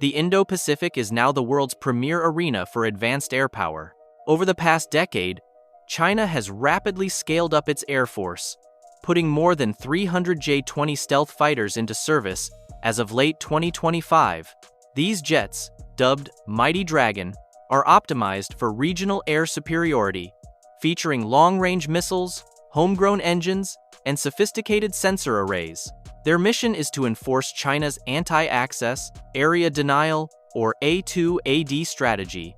The Indo-Pacific is now the world's premier arena for advanced air power. Over the past decade, China has rapidly scaled up its air force, putting more than 300 J-20 stealth fighters into service as of late 2025. These jets, dubbed Mighty Dragon, are optimized for regional air superiority, featuring long-range missiles, homegrown engines, and sophisticated sensor arrays. Their mission is to enforce China's anti-access, area denial, or A2AD strategy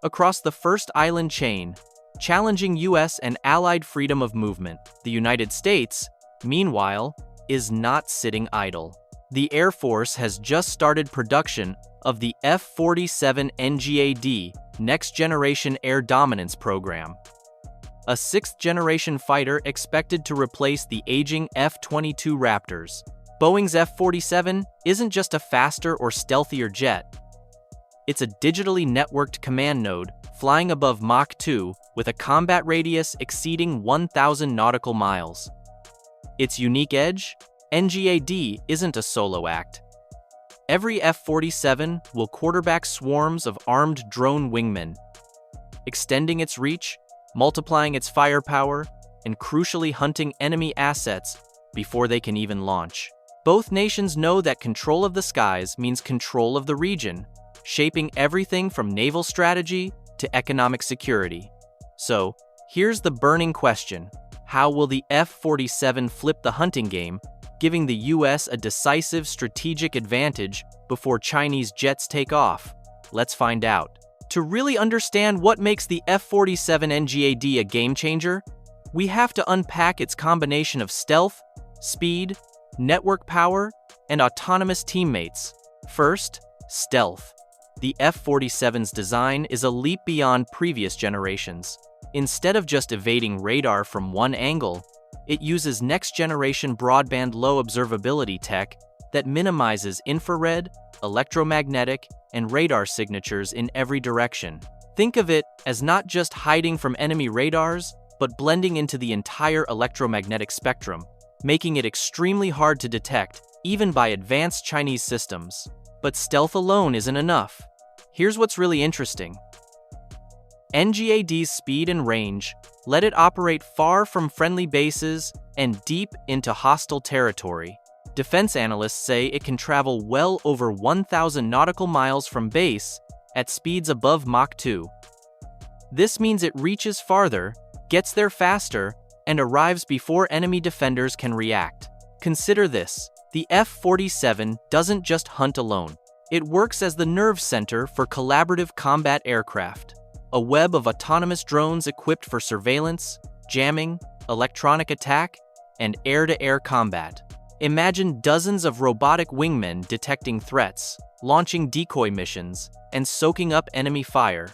across the first island chain, challenging US and allied freedom of movement. The United States, meanwhile, is not sitting idle. The Air Force has just started production of the F-47 NGAD Next Generation Air Dominance program, a sixth-generation fighter expected to replace the aging F-22 Raptors. Boeing's F-47 isn't just a faster or stealthier jet. It's a digitally networked command node flying above Mach 2 with a combat radius exceeding 1,000 nautical miles. Its unique edge? NGAD isn't a solo act. Every F-47 will quarterback swarms of armed drone wingmen, extending its reach, multiplying its firepower, and crucially hunting enemy assets before they can even launch. Both nations know that control of the skies means control of the region, shaping everything from naval strategy to economic security. So, here's the burning question: how will the F-47 flip the hunting game, giving the US a decisive strategic advantage before Chinese jets take off? Let's find out. To really understand what makes the F-47 NGAD a game-changer, we have to unpack its combination of stealth, speed, network power, and autonomous teammates. First, stealth. The F-47's design is a leap beyond previous generations. Instead of just evading radar from one angle, it uses next-generation broadband low observability tech that minimizes infrared, electromagnetic, and radar signatures in every direction. Think of it as not just hiding from enemy radars, but blending into the entire electromagnetic spectrum, making it extremely hard to detect, even by advanced Chinese systems. But stealth alone isn't enough. Here's what's really interesting. NGAD's speed and range let it operate far from friendly bases and deep into hostile territory. Defense analysts say it can travel well over 1,000 nautical miles from base at speeds above Mach 2. This means it reaches farther, gets there faster, and arrives before enemy defenders can react. Consider this: the F-47 doesn't just hunt alone. It works as the nerve center for collaborative combat aircraft, a web of autonomous drones equipped for surveillance, jamming, electronic attack, and air-to-air combat. Imagine dozens of robotic wingmen detecting threats, launching decoy missions, and soaking up enemy fire,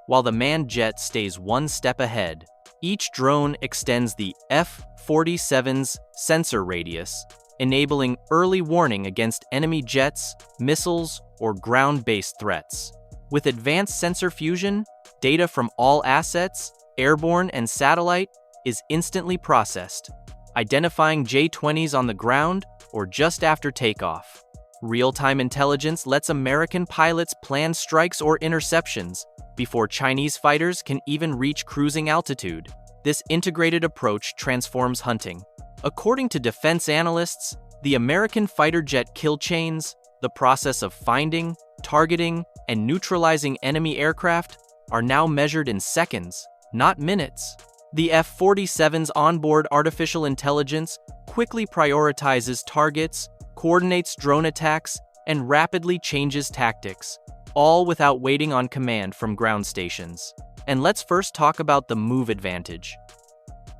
while the manned jet stays one step ahead. Each drone extends the F-47's sensor radius, enabling early warning against enemy jets, missiles, or ground-based threats. With advanced sensor fusion, data from all assets, airborne and satellite, is instantly processed, identifying J-20s on the ground or just after takeoff. Real-time intelligence lets American pilots plan strikes or interceptions before Chinese fighters can even reach cruising altitude. This integrated approach transforms hunting. According to defense analysts, the American fighter jet kill chains, the process of finding, targeting, and neutralizing enemy aircraft, are now measured in seconds, not minutes. The F-47's onboard artificial intelligence quickly prioritizes targets, coordinates drone attacks, and rapidly changes tactics, all without waiting on command from ground stations. And let's first talk about the move advantage.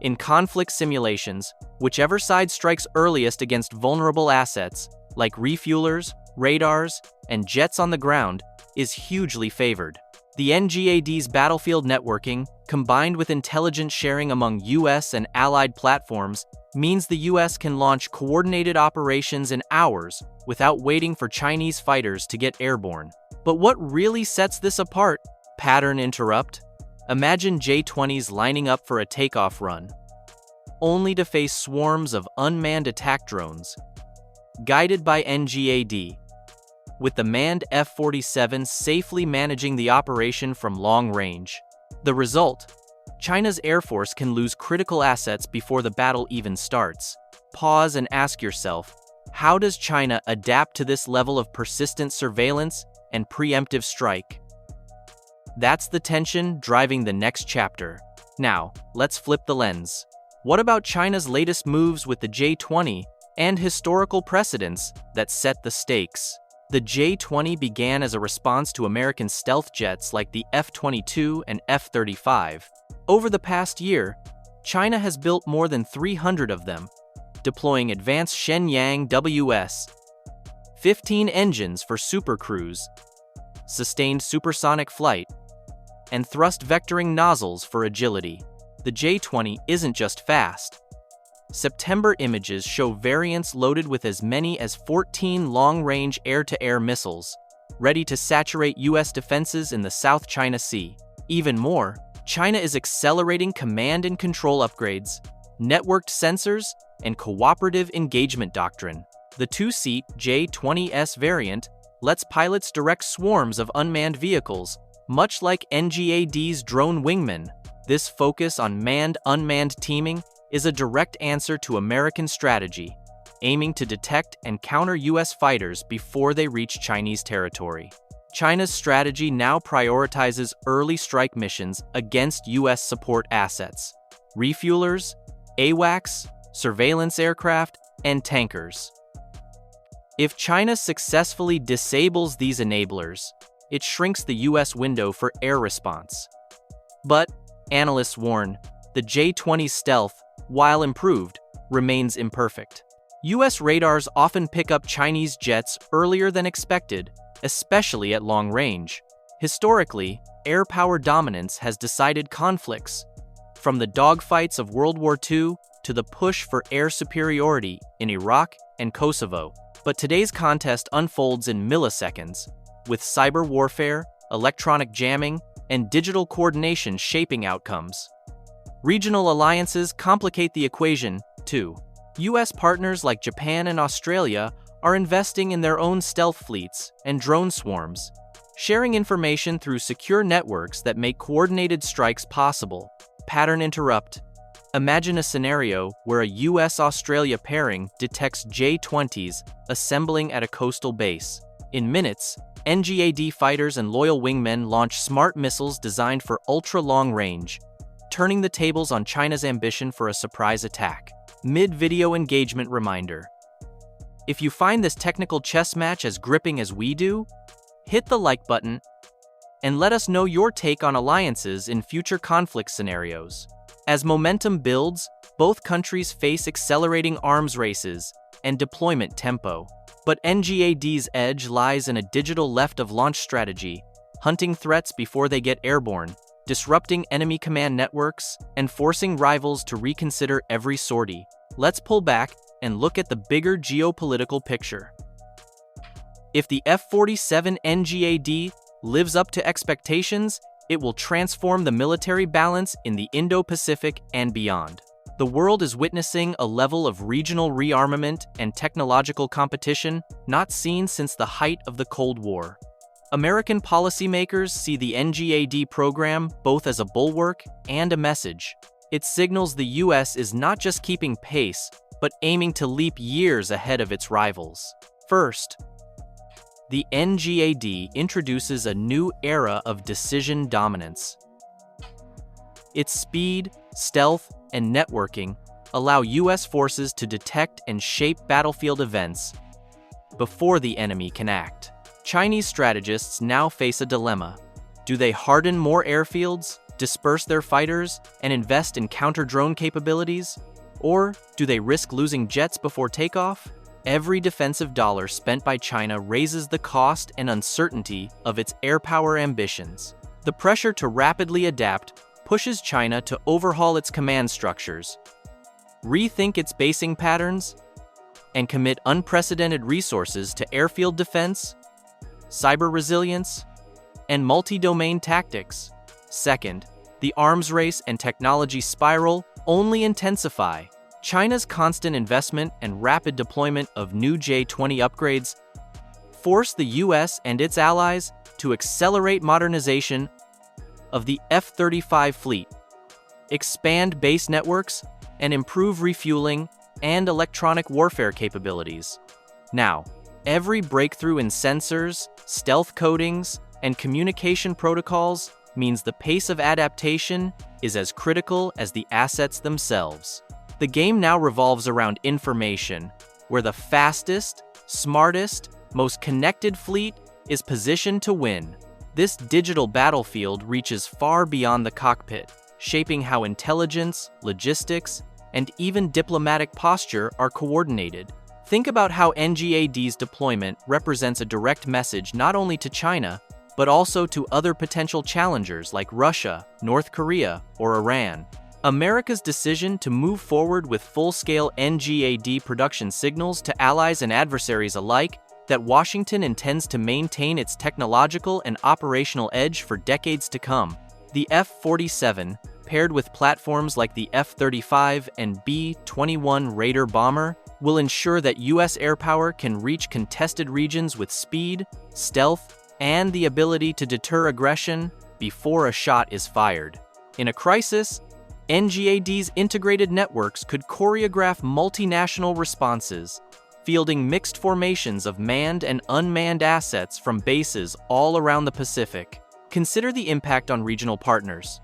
In conflict simulations, whichever side strikes earliest against vulnerable assets, like refuelers, radars, and jets on the ground, is hugely favored. The NGAD's battlefield networking, combined with intelligence sharing among US and allied platforms, means the US can launch coordinated operations in hours without waiting for Chinese fighters to get airborne. But what really sets this apart? Pattern interrupt. Imagine J-20s lining up for a takeoff run, only to face swarms of unmanned attack drones, guided by NGAD. with the manned F-47 safely managing the operation from long range. The result? China's Air Force can lose critical assets before the battle even starts. Pause and ask yourself, how does China adapt to this level of persistent surveillance and preemptive strike? That's the tension driving the next chapter. Now, let's flip the lens. What about China's latest moves with the J-20 and historical precedents that set the stakes? The J-20 began as a response to American stealth jets like the F-22 and F-35. Over the past year, China has built more than 300 of them, deploying advanced Shenyang WS-15 engines for supercruise, sustained supersonic flight, and thrust vectoring nozzles for agility. The J-20 isn't just fast. September images show variants loaded with as many as 14 long-range air-to-air missiles, ready to saturate U.S. defenses in the South China Sea. Even more, China is accelerating command and control upgrades, networked sensors, and cooperative engagement doctrine. The two-seat J-20S variant lets pilots direct swarms of unmanned vehicles, much like NGAD's drone wingmen. This focus on manned-unmanned teaming is a direct answer to American strategy, aiming to detect and counter U.S. fighters before they reach Chinese territory. China's strategy now prioritizes early strike missions against U.S. support assets, refuelers, AWACS, surveillance aircraft, and tankers. If China successfully disables these enablers, it shrinks the U.S. window for air response. But, analysts warn, the J-20's stealth, while improved, remains imperfect. U.S. radars often pick up Chinese jets earlier than expected, especially at long range. Historically, air power dominance has decided conflicts, from the dogfights of World War II to the push for air superiority in Iraq and Kosovo. But today's contest unfolds in milliseconds, with cyber warfare, electronic jamming, and digital coordination shaping outcomes. Regional alliances complicate the equation, too. U.S. partners like Japan and Australia are investing in their own stealth fleets and drone swarms, sharing information through secure networks that make coordinated strikes possible. Pattern interrupt. Imagine a scenario where a U.S.-Australia pairing detects J-20s assembling at a coastal base. In minutes, NGAD fighters and loyal wingmen launch smart missiles designed for ultra-long range, turning the tables on China's ambition for a surprise attack. Mid-video engagement reminder. If you find this technical chess match as gripping as we do, hit the like button and let us know your take on alliances in future conflict scenarios. As momentum builds, both countries face accelerating arms races and deployment tempo. But NGAD's edge lies in a digital left-of-launch strategy, hunting threats before they get airborne, disrupting enemy command networks, and forcing rivals to reconsider every sortie. Let's pull back and look at the bigger geopolitical picture. If the F-47 NGAD lives up to expectations, it will transform the military balance in the Indo-Pacific and beyond. The world is witnessing a level of regional rearmament and technological competition not seen since the height of the Cold War. American policymakers see the NGAD program both as a bulwark and a message. It signals the U.S. is not just keeping pace, but aiming to leap years ahead of its rivals. First, the NGAD introduces a new era of decision dominance. Its speed, stealth, and networking allow U.S. forces to detect and shape battlefield events before the enemy can act. Chinese strategists now face a dilemma. Do they harden more airfields, disperse their fighters, and invest in counter-drone capabilities? Or do they risk losing jets before takeoff? Every defensive dollar spent by China raises the cost and uncertainty of its air power ambitions. The pressure to rapidly adapt pushes China to overhaul its command structures, rethink its basing patterns, and commit unprecedented resources to airfield defense, cyber resilience, and multi-domain tactics. Second, the arms race and technology spiral only intensify. China's constant investment and rapid deployment of new J-20 upgrades force the US and its allies to accelerate modernization of the F-35 fleet, expand base networks, and improve refueling and electronic warfare capabilities. Now, every breakthrough in sensors, stealth coatings, and communication protocols means the pace of adaptation is as critical as the assets themselves. The game now revolves around information, where the fastest, smartest, most connected fleet is positioned to win. This digital battlefield reaches far beyond the cockpit, shaping how intelligence, logistics, and even diplomatic posture are coordinated. Think about how NGAD's deployment represents a direct message not only to China, but also to other potential challengers like Russia, North Korea, or Iran. America's decision to move forward with full-scale NGAD production signals to allies and adversaries alike that Washington intends to maintain its technological and operational edge for decades to come. The F-47, paired with platforms like the F-35 and B-21 Raider bomber, will ensure that U.S. air power can reach contested regions with speed, stealth, and the ability to deter aggression before a shot is fired. In a crisis, NGAD's integrated networks could choreograph multinational responses, fielding mixed formations of manned and unmanned assets from bases all around the Pacific. Consider the impact on regional partners.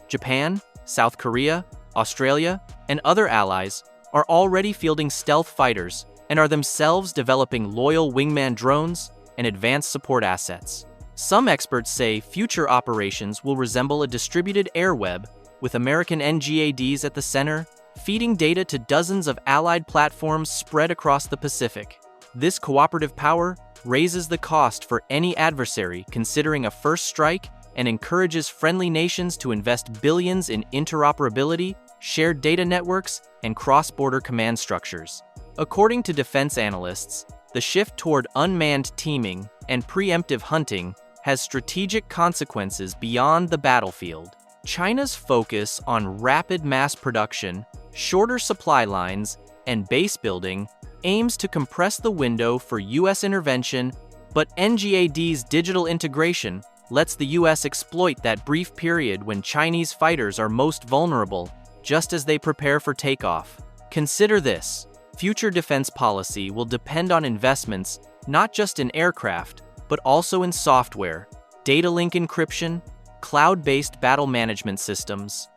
Japan, South Korea, Australia, and other allies are already fielding stealth fighters and are themselves developing loyal wingman drones and advanced support assets. Some experts say future operations will resemble a distributed air web, with American NGADs at the center, feeding data to dozens of allied platforms spread across the Pacific. This cooperative power raises the cost for any adversary considering a first strike and encourages friendly nations to invest billions in interoperability, shared data networks, and cross-border command structures. According to defense analysts, the shift toward unmanned teaming and preemptive hunting has strategic consequences beyond the battlefield. China's focus on rapid mass production, shorter supply lines, and base building aims to compress the window for U.S. intervention, but NGAD's digital integration lets the U.S. exploit that brief period when Chinese fighters are most vulnerable, just as they prepare for takeoff. Consider this: future defense policy will depend on investments not just in aircraft, but also in software, data link encryption, cloud-based battle management systems,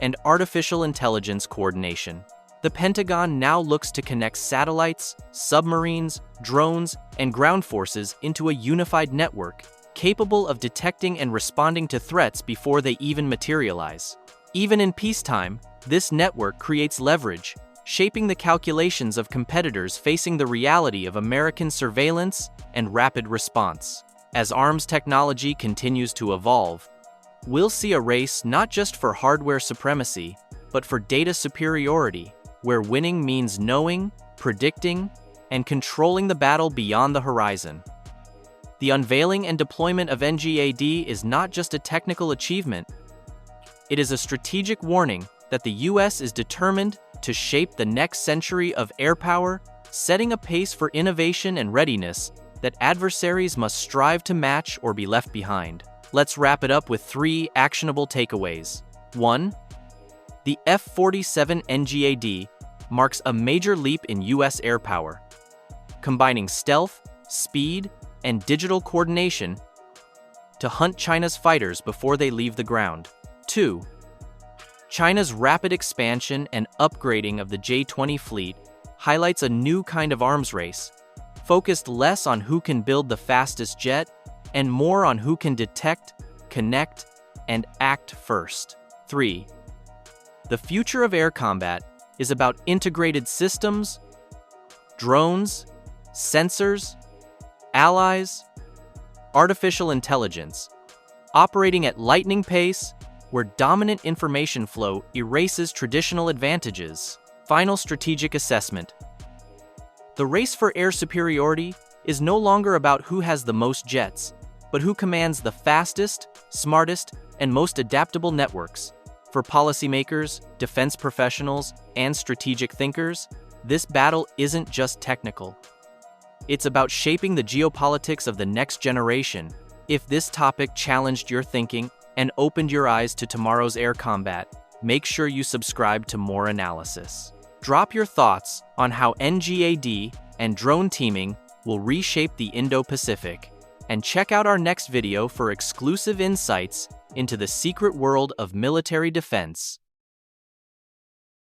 and artificial intelligence coordination. The Pentagon now looks to connect satellites, submarines, drones, and ground forces into a unified network, capable of detecting and responding to threats before they even materialize. Even in peacetime, this network creates leverage, shaping the calculations of competitors facing the reality of American surveillance and rapid response. As arms technology continues to evolve, we'll see a race not just for hardware supremacy, but for data superiority, where winning means knowing, predicting, and controlling the battle beyond the horizon. The unveiling and deployment of NGAD is not just a technical achievement, it is a strategic warning that the U.S. is determined to shape the next century of air power, setting a pace for innovation and readiness that adversaries must strive to match or be left behind. Let's wrap it up with 3 actionable takeaways. 1. The F-47 NGAD marks a major leap in U.S. air power, combining stealth, speed, and digital coordination to hunt China's fighters before they leave the ground. 2. China's rapid expansion and upgrading of the J-20 fleet highlights a new kind of arms race, focused less on who can build the fastest jet and more on who can detect, connect, and act first. 3. The future of air combat is about integrated systems, drones, sensors, allies, artificial intelligence, operating at lightning pace, where dominant information flow erases traditional advantages. Final strategic assessment. The race for air superiority is no longer about who has the most jets, but who commands the fastest, smartest, and most adaptable networks. For policymakers, defense professionals, and strategic thinkers, this battle isn't just technical. It's about shaping the geopolitics of the next generation. If this topic challenged your thinking and opened your eyes to tomorrow's air combat, make sure you subscribe to more analysis. Drop your thoughts on how NGAD and drone teaming will reshape the Indo-Pacific, and check out our next video for exclusive insights into the secret world of military defense.